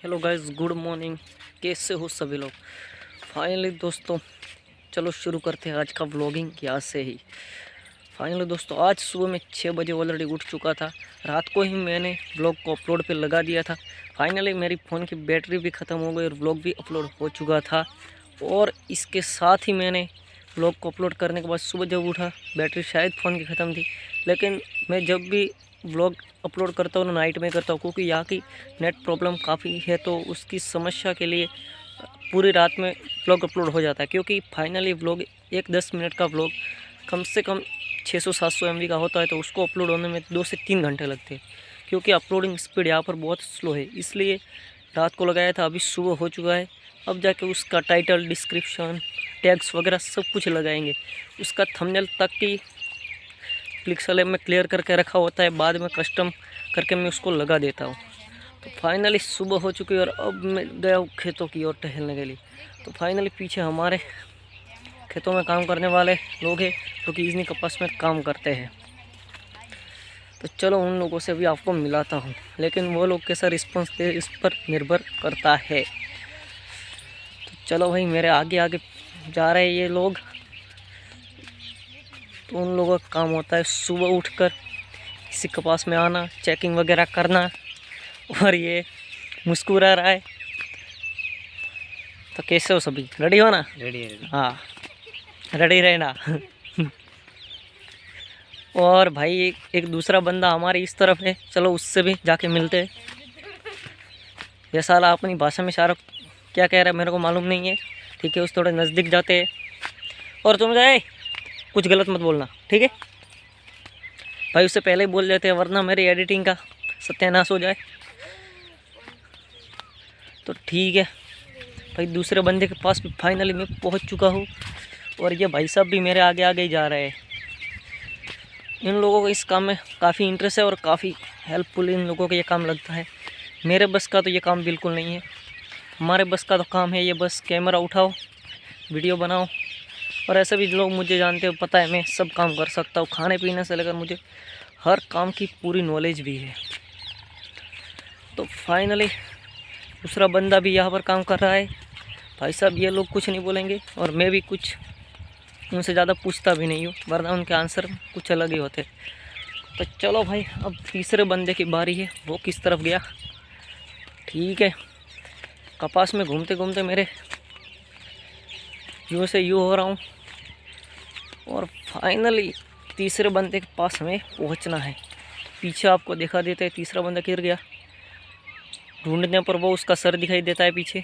Hello guys, good morning. कैसे हो सभी लोग। फाइनली दोस्तों, चलो शुरू करते हैं आज का व्लॉगिंग यहाँ से ही। फाइनली दोस्तों, आज सुबह में 6 बजे ऑलरेडी उठ चुका था। रात को ही मैंने व्लॉग को अपलोड पे लगा दिया था। फाइनली मेरी फ़ोन की बैटरी भी ख़त्म हो गई और व्लॉग भी अपलोड हो चुका था। और इसके साथ ही मैंने व्लॉग को अपलोड करने के बाद सुबह जब उठा, बैटरी शायद फ़ोन की ख़त्म थी। लेकिन मैं जब भी व्लॉग अपलोड करता हूँ नाइट में करता हूँ, क्योंकि यहाँ की नेट प्रॉब्लम काफ़ी है, तो उसकी समस्या के लिए पूरी रात में व्लॉग अपलोड हो जाता है। क्योंकि फाइनली व्लॉग एक 10 मिनट का व्लॉग कम से कम 600-700 MB का होता है, तो उसको अपलोड होने में 2 से 3 घंटे लगते हैं। क्योंकि अपलोडिंग स्पीड यहाँ पर बहुत स्लो है, इसलिए रात को लगाया था। अभी सुबह हो चुका है, अब जाके उसका टाइटल, डिस्क्रिप्शन, टैग्स वगैरह सब कुछ लगाएंगे। उसका थंबनेल तक की पिक्सल में क्लियर करके रखा होता है, बाद में कस्टम करके मैं उसको लगा देता हूँ। तो फाइनली सुबह हो चुकी है और अब मैं गया हूँ खेतों की ओर टहलने के लिए। तो फाइनली पीछे हमारे खेतों में काम करने वाले लोग हैं, जो कि इजनी कपास में काम करते हैं। तो चलो उन लोगों से भी आपको मिलाता हूँ, लेकिन वो लोग कैसा रिस्पॉन्स दे इस पर निर्भर करता है। तो चलो भाई, मेरे आगे आगे जा रहे हैं ये लोग। तो उन लोगों का काम होता है सुबह उठकर किसी कपास में आना, चेकिंग वगैरह करना। और ये मुस्कुरा रहा है। तो कैसे हो सभी, रेडी हो ना? रेडी है। हाँ, रेडी रहना। और भाई एक दूसरा बंदा हमारे इस तरफ है, चलो उससे भी जाके मिलते हैं। ये साला अपनी भाषा में इशारा क्या कह रहा है मेरे को मालूम नहीं है। ठीक है, उस थोड़े नज़दीक जाते हैं। और तुम जाए कुछ गलत मत बोलना, ठीक है भाई। उससे पहले ही बोल देते हैं, वरना मेरी एडिटिंग का सत्यानाश हो जाए। तो ठीक है भाई, दूसरे बंदे के पास भी फाइनली मैं पहुंच चुका हूं। और ये भाई साहब भी मेरे आगे आगे ही जा रहे हैं। इन लोगों को इस काम में काफ़ी इंटरेस्ट है और काफ़ी हेल्पफुल इन लोगों को ये काम लगता है। मेरे बस का तो ये काम बिल्कुल नहीं है। हमारे बस का तो काम है ये बस कैमरा उठाओ, वीडियो बनाओ। और ऐसे भी लोग मुझे जानते हो, पता है मैं सब काम कर सकता हूँ। खाने पीने से लेकर मुझे हर काम की पूरी नॉलेज भी है। तो फाइनली दूसरा बंदा भी यहाँ पर काम कर रहा है। भाई साहब ये लोग कुछ नहीं बोलेंगे और मैं भी कुछ उनसे ज़्यादा पूछता भी नहीं हूँ, वरना उनके आंसर कुछ अलग ही होते। तो चलो भाई, अब तीसरे बंदे की बारी है। वो किस तरफ गया? ठीक है, कपास में घूमते घूमते मेरे यूँ से यूँ हो रहा हूँ। और फाइनली तीसरे बंदे के पास हमें पहुंचना है। पीछे आपको दिखा देते हैं, तीसरा बंदा गिर गया। ढूंढने पर वो उसका सर दिखाई देता है पीछे।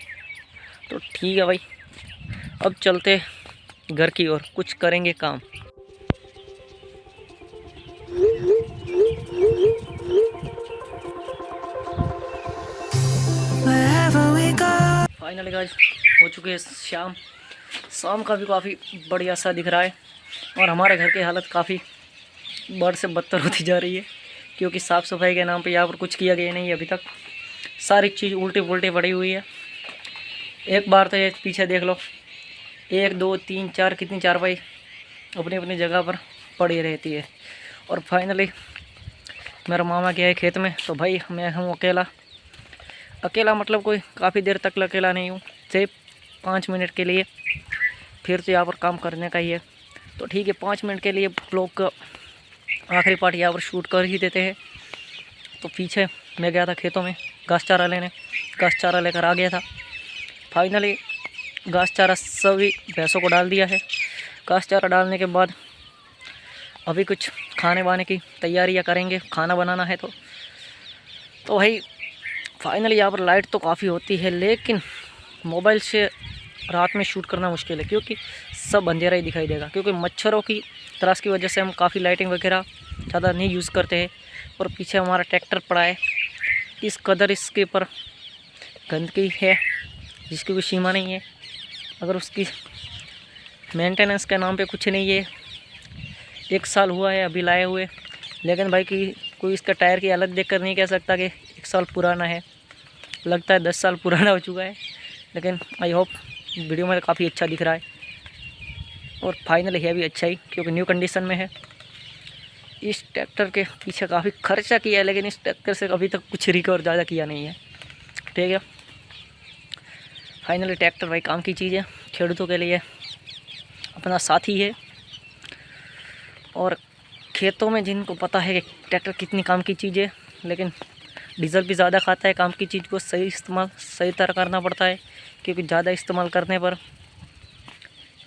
तो ठीक है भाई, अब चलते घर की ओर, कुछ करेंगे काम। फाइनली गाइस, हो चुके हैं शाम का भी काफ़ी बढ़िया सा दिख रहा है। और हमारे घर की हालत काफ़ी बद से बदतर होती जा रही है, क्योंकि साफ़ सफाई के नाम पे यहाँ पर कुछ किया गया नहीं है अभी तक। सारी चीज़ उल्टी पुल्टी पड़ी हुई है। एक बार तो ये पीछे देख लो, 1 2 3 4 कितनी चारपाई अपनी अपनी जगह पर पड़ी रहती है। और फाइनली मेरा मामा गया है खेत में, तो भाई मैं हूँ अकेला मतलब कोई काफ़ी देर तक अकेला नहीं हूँ, सिर्फ 5 मिनट के लिए। फिर तो यहाँ पर काम करने का ही है। तो ठीक है, 5 मिनट के लिए ब्लॉग का आखिरी पार्ट यहाँ पर शूट कर ही देते हैं। तो पीछे मैं गया था खेतों में घास चारा लेने, घास चारा लेकर आ गया था। फाइनली घास चारा सभी भैंसों को डाल दिया है। घास चारा डालने के बाद अभी कुछ खाने वाने की तैयारियां करेंगे, खाना बनाना है। तो भाई फाइनली यहाँ पर लाइट तो काफ़ी होती है, लेकिन मोबाइल से रात में शूट करना मुश्किल है, क्योंकि सब अंधेरा ही दिखाई देगा। क्योंकि मच्छरों की त्रास की वजह से हम काफ़ी लाइटिंग वगैरह ज़्यादा नहीं यूज़ करते हैं। और पीछे हमारा ट्रैक्टर पड़ा है, इस कदर इसके ऊपर गंदगी है जिसकी कोई सीमा नहीं है। अगर उसकी मेंटेनेंस के नाम पे कुछ नहीं है। 1 साल हुआ है अभी लाए हुए, लेकिन भाई कोई इसका टायर की हालत देखकर नहीं कह सकता कि 1 साल पुराना है। लगता है 10 साल पुराना हो चुका है। लेकिन आई होप वीडियो में काफ़ी अच्छा दिख रहा है। और फाइनली है भी अच्छा ही, क्योंकि न्यू कंडीशन में है। इस ट्रैक्टर के पीछे काफ़ी खर्चा किया है, लेकिन इस ट्रैक्टर से अभी तक कुछ रिकवर ज़्यादा किया नहीं है। ठीक है, फाइनली ट्रैक्टर भाई काम की चीज़ है, खेडूतों के लिए अपना साथी है। और खेतों में जिनको पता है कि ट्रैक्टर कितनी काम की चीज़ है, लेकिन डीजल भी ज़्यादा खाता है, काम की चीज़ को सही इस्तेमाल सही तरह करना पड़ता है, क्योंकि ज़्यादा इस्तेमाल करने पर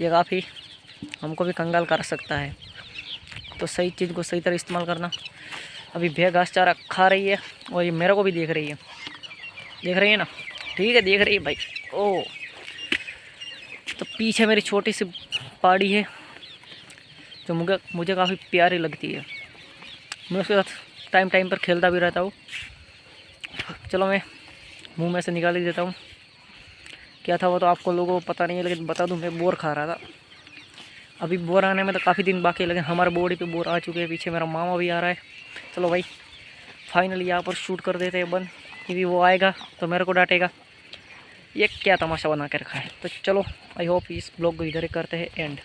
ये काफ़ी हमको भी कंगाल कर सकता है। तो सही चीज़ को सही तरह इस्तेमाल करना। अभी भैया घास चारा खा रही है और ये मेरे को भी देख रही है, देख रही है ना, ठीक है देख रही है भाई। ओ तो पीछे मेरी छोटी सी पहाड़ी है जो मुझे काफ़ी प्यारी लगती है। मैं उसके साथ टाइम टाइम पर खेलता भी रहता हूँ। चलो मैं मुंह में से निकाल ही देता हूँ। क्या था वो तो आपको लोगों को पता नहीं है, लेकिन बता दूँ, मैं बोर खा रहा था। अभी बोर आने में तो काफ़ी दिन बाकी है, लेकिन हमारे बॉडी पे बोर आ चुके हैं। पीछे मेरा मामा भी आ रहा है। चलो भाई फाइनली यहाँ पर शूट कर देते हैं बंद, क्योंकि वो आएगा तो मेरे को डांटेगा, ये क्या तमाशा बना के रखा है। तो चलो आई होप इस ब्लॉग को इधर ही करते हैं एंड।